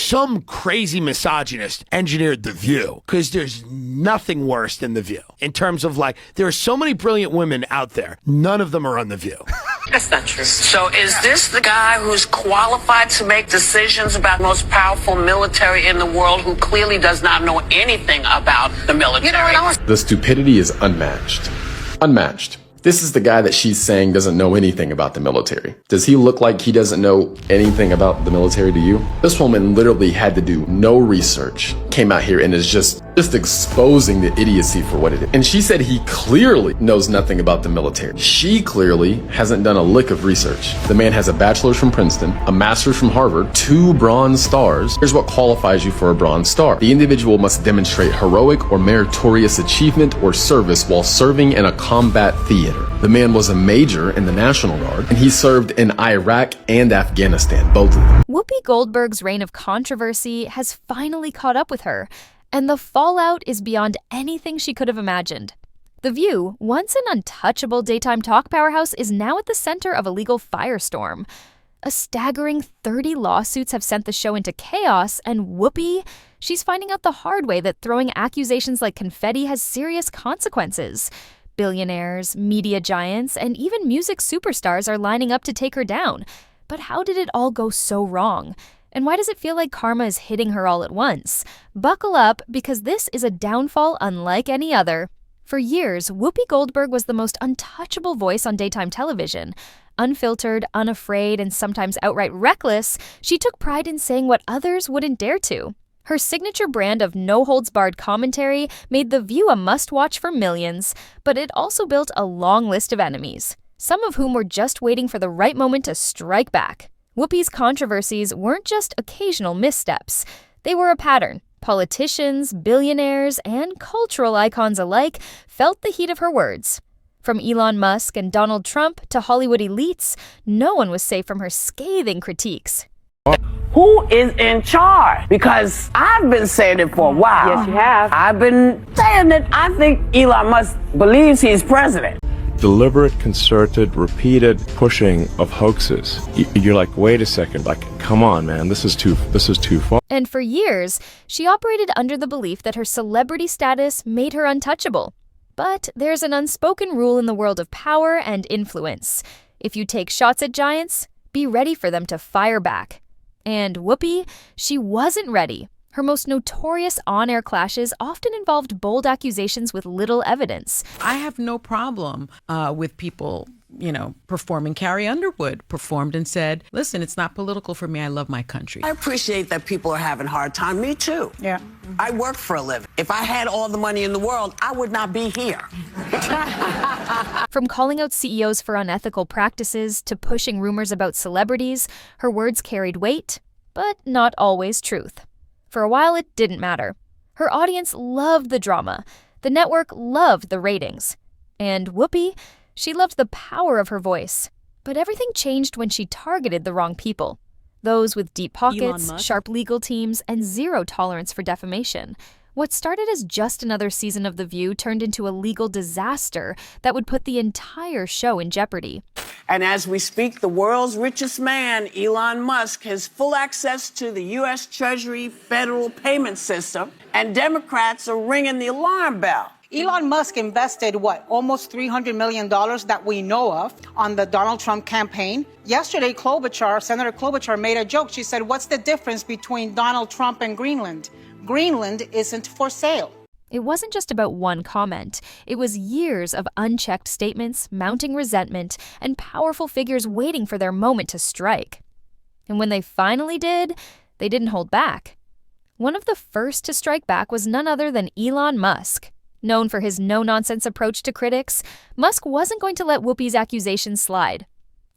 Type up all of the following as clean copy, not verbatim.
some crazy misogynist engineered The View, because there's nothing worse than The View. In terms of like, there are so many brilliant women out there. None of them are on The View. That's not true. So is this the guy who's qualified to make decisions about the most powerful military in the world, who clearly does not know anything about the military? You know what? The stupidity is unmatched. Unmatched. This is the guy that she's saying doesn't know anything about the military. Does he look like he doesn't know anything about the military to you? This woman literally had to do no research, came out here and is just exposing the idiocy for what it is. And she said he clearly knows nothing about the military. She clearly hasn't done a lick of research. The man has a bachelor's from Princeton, a master's from Harvard, 2 Bronze Stars. Here's what qualifies you for a Bronze Star. The individual must demonstrate heroic or meritorious achievement or service while serving in a combat theater. The man was a major in the National Guard, and he served in Iraq and Afghanistan, both of them. Whoopi Goldberg's reign of controversy has finally caught up with her, and the fallout is beyond anything she could have imagined. The View, once an untouchable daytime talk powerhouse, is now at the center of a legal firestorm. A staggering 30 lawsuits have sent the show into chaos, and Whoopi, she's finding out the hard way that throwing accusations like confetti has serious consequences. Billionaires, media giants, and even music superstars are lining up to take her down. But how did it all go so wrong? And why does it feel like karma is hitting her all at once? Buckle up, because this is a downfall unlike any other. For years, Whoopi Goldberg was the most untouchable voice on daytime television. Unfiltered, unafraid, and sometimes outright reckless, she took pride in saying what others wouldn't dare to. Her signature brand of no-holds-barred commentary made The View a must-watch for millions, but it also built a long list of enemies, some of whom were just waiting for the right moment to strike back. Whoopi's controversies weren't just occasional missteps. They were a pattern. Politicians, billionaires, and cultural icons alike felt the heat of her words. From Elon Musk and Donald Trump to Hollywood elites, no one was safe from her scathing critiques. Who is in charge? Because I've been saying it for a while. Yes, you have. I've been saying that I think Elon Musk believes he's president. Deliberate, concerted, repeated pushing of hoaxes. You're like, wait a second, like, come on, man, this is too far. And for years, she operated under the belief that her celebrity status made her untouchable. But there's an unspoken rule in the world of power and influence. If you take shots at giants, be ready for them to fire back. And Whoopi, she wasn't ready. Her most notorious on-air clashes often involved bold accusations with little evidence. I have no problem with people, performing. Carrie Underwood performed and said, listen, it's not political for me. I love my country. I appreciate that people are having a hard time. Me too. Yeah. I work for a living. If I had all the money in the world, I would not be here. From calling out CEOs for unethical practices to pushing rumors about celebrities, her words carried weight, but not always truth. For a while, it didn't matter. Her audience loved the drama. The network loved the ratings. And Whoopi, she loved the power of her voice. But everything changed when she targeted the wrong people. Those with deep pockets, sharp legal teams, and zero tolerance for defamation. What started as just another season of The View turned into a legal disaster that would put the entire show in jeopardy. And as we speak, the world's richest man, Elon Musk, has full access to the U.S. Treasury federal payment system, and Democrats are ringing the alarm bell. Elon Musk invested, almost $300 million that we know of on the Donald Trump campaign. Yesterday, Senator Klobuchar made a joke. She said, what's the difference between Donald Trump and Greenland? Greenland isn't for sale. It wasn't just about one comment. It was years of unchecked statements, mounting resentment, and powerful figures waiting for their moment to strike. And when they finally did, they didn't hold back. One of the first to strike back was none other than Elon Musk. Known for his no-nonsense approach to critics, Musk wasn't going to let Whoopi's accusations slide.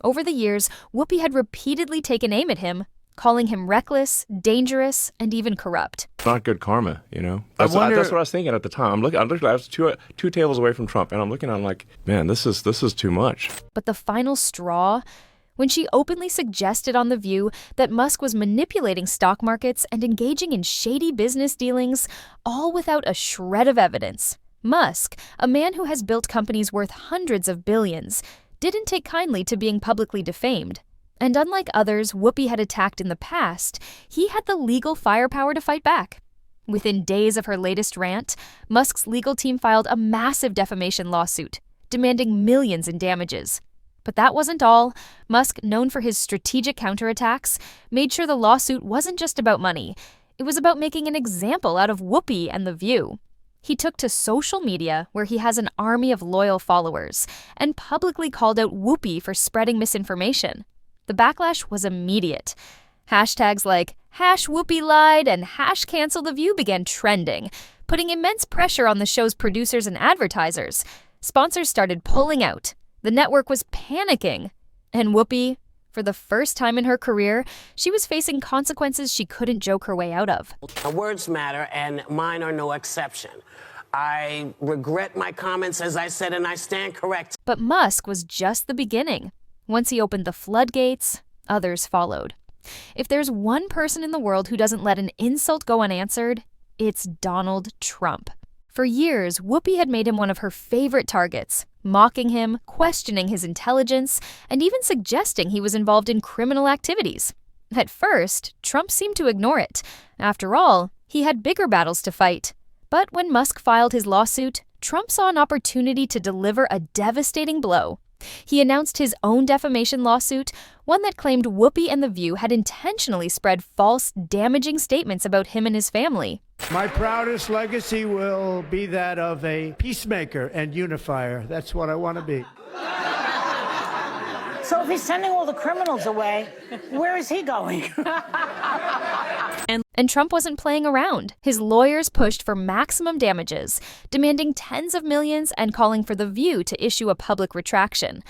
Over the years, Whoopi had repeatedly taken aim at him, calling him reckless, dangerous, and even corrupt. Not good karma, That's what I was thinking at the time. I was two tables away from Trump, and I'm looking, I'm like, man, this is too much. But the final straw, when she openly suggested on The View that Musk was manipulating stock markets and engaging in shady business dealings, all without a shred of evidence. Musk, a man who has built companies worth hundreds of billions, didn't take kindly to being publicly defamed. And unlike others Whoopi had attacked in the past, he had the legal firepower to fight back. Within days of her latest rant, Musk's legal team filed a massive defamation lawsuit, demanding millions in damages. But that wasn't all. Musk, known for his strategic counterattacks, made sure the lawsuit wasn't just about money. It was about making an example out of Whoopi and The View. He took to social media, where he has an army of loyal followers, and publicly called out Whoopi for spreading misinformation. The backlash was immediate. Hashtags like #Whoopi lied and #cancel The View began trending, putting immense pressure on the show's producers and advertisers. Sponsors started pulling out. The network was panicking. And Whoopi, for the first time in her career, she was facing consequences she couldn't joke her way out of. Words matter, and mine are no exception. I regret my comments, as I said, and I stand corrected. But Musk was just the beginning. Once he opened the floodgates, others followed. If there's one person in the world who doesn't let an insult go unanswered, it's Donald Trump. For years, Whoopi had made him one of her favorite targets, mocking him, questioning his intelligence, and even suggesting he was involved in criminal activities. At first, Trump seemed to ignore it. After all, he had bigger battles to fight. But when Musk filed his lawsuit, Trump saw an opportunity to deliver a devastating blow. He announced his own defamation lawsuit, one that claimed Whoopi and The View had intentionally spread false, damaging statements about him and his family. My proudest legacy will be that of a peacemaker and unifier. That's what I want to be. So if he's sending all the criminals away, where is he going? And Trump wasn't playing around. His lawyers pushed for maximum damages, demanding tens of millions and calling for The View to issue a public retraction.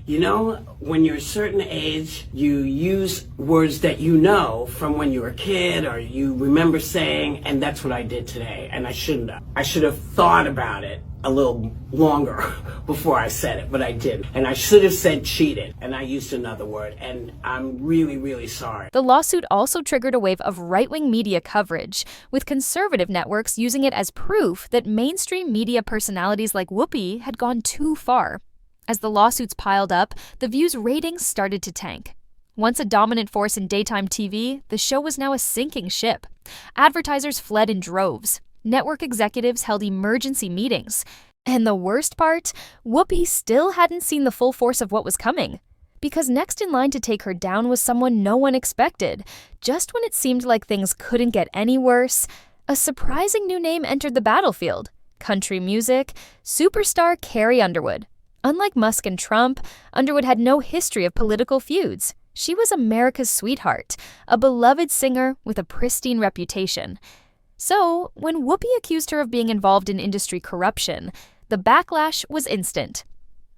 You know, when you're a certain age, you use words that you know from when you were a kid or you remember saying, and that's what I did today. And I shouldn't have. I should have thought about it a little longer before I said it, but I didn't. And I should have said cheated, and I used another word, and I'm really, really sorry. The lawsuit also triggered a wave of right-wing media coverage, with conservative networks using it as proof that mainstream media personalities like Whoopi had gone too far. As the lawsuits piled up, The View's ratings started to tank. Once a dominant force in daytime TV, the show was now a sinking ship. Advertisers fled in droves. Network executives held emergency meetings. And the worst part, Whoopi still hadn't seen the full force of what was coming. Because next in line to take her down was someone no one expected. Just when it seemed like things couldn't get any worse, a surprising new name entered the battlefield. Country music, superstar Carrie Underwood. Unlike Musk and Trump, Underwood had no history of political feuds. She was America's sweetheart, a beloved singer with a pristine reputation. So, when Whoopi accused her of being involved in industry corruption, the backlash was instant.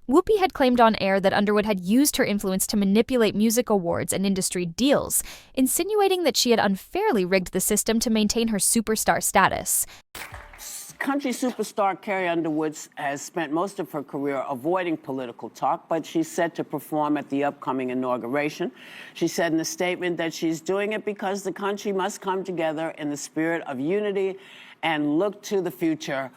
Whoopi had claimed on air that Underwood had used her influence to manipulate music awards and industry deals, insinuating that she had unfairly rigged the system to maintain her superstar status. Country superstar Carrie Underwood has spent most of her career avoiding political talk, but she's set to perform at the upcoming inauguration. She said in a statement that she's doing it because the country must come together in the spirit of unity and look to the future.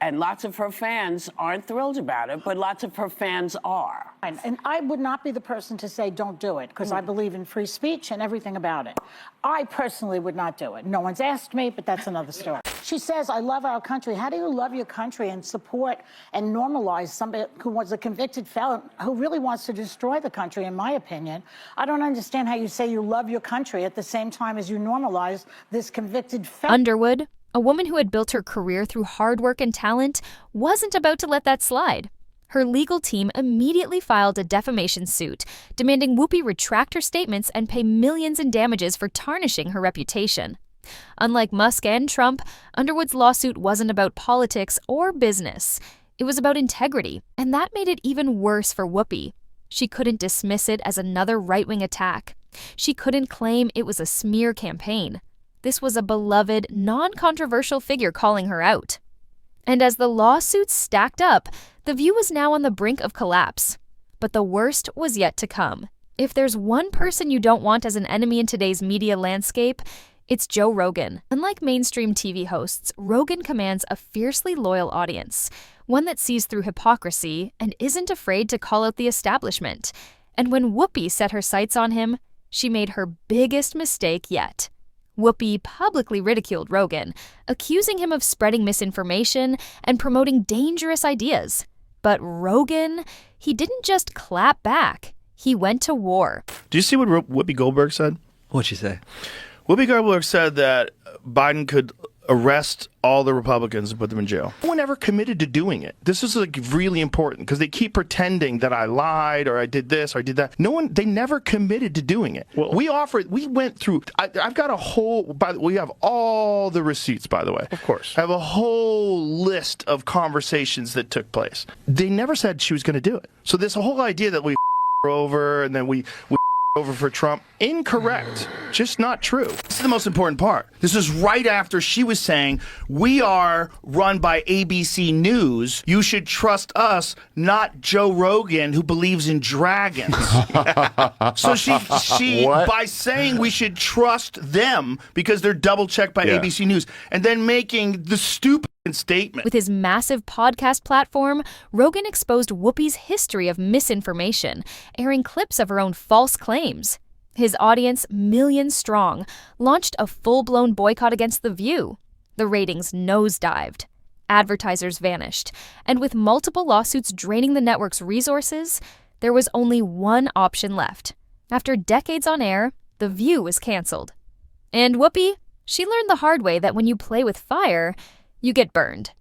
And lots of her fans aren't thrilled about it, but lots of her fans are. And I would not be the person to say don't do it, because I believe in free speech and everything about it. I personally would not do it. No one's asked me, but that's another story. She says, I love our country. How do you love your country and support and normalize somebody who was a convicted felon who really wants to destroy the country, in my opinion? I don't understand how you say you love your country at the same time as you normalize this convicted felon. Underwood, a woman who had built her career through hard work and talent, wasn't about to let that slide. Her legal team immediately filed a defamation suit, demanding Whoopi retract her statements and pay millions in damages for tarnishing her reputation. Unlike Musk and Trump, Underwood's lawsuit wasn't about politics or business. It was about integrity, and that made it even worse for Whoopi. She couldn't dismiss it as another right-wing attack. She couldn't claim it was a smear campaign. This was a beloved, non-controversial figure calling her out. And as the lawsuits stacked up, The View was now on the brink of collapse. But the worst was yet to come. If there's one person you don't want as an enemy in today's media landscape, it's Joe Rogan. Unlike mainstream TV hosts, Rogan commands a fiercely loyal audience, one that sees through hypocrisy and isn't afraid to call out the establishment. And when Whoopi set her sights on him, she made her biggest mistake yet. Whoopi publicly ridiculed Rogan, accusing him of spreading misinformation and promoting dangerous ideas. But Rogan, he didn't just clap back. He went to war. Do you see what Whoopi Goldberg said? What'd she say? Whoopi Goldberg said that Biden could arrest all the Republicans and put them in jail. No one ever committed to doing it. This is like really important because they keep pretending that I lied or I did this or I did that. They never committed to doing it. Well, we went through, I've got a whole, we have all the receipts, by the way. Of course. I have a whole list of conversations that took place. They never said she was going to do it. So this whole idea that we her over and then we over for Trump, incorrect. Just not true. This is the most important part. This is right after she was saying, we are run by ABC News. You should trust us, not Joe Rogan, who believes in dragons. So she by saying we should trust them because they're double checked by ABC News and then making the stupid statement. With his massive podcast platform, Rogan exposed Whoopi's history of misinformation, airing clips of her own false claims. His audience, millions strong, launched a full-blown boycott against The View. The ratings nosedived. Advertisers vanished. And with multiple lawsuits draining the network's resources, there was only one option left. After decades on air, The View was canceled. And Whoopi, she learned the hard way that when you play with fire, you get burned.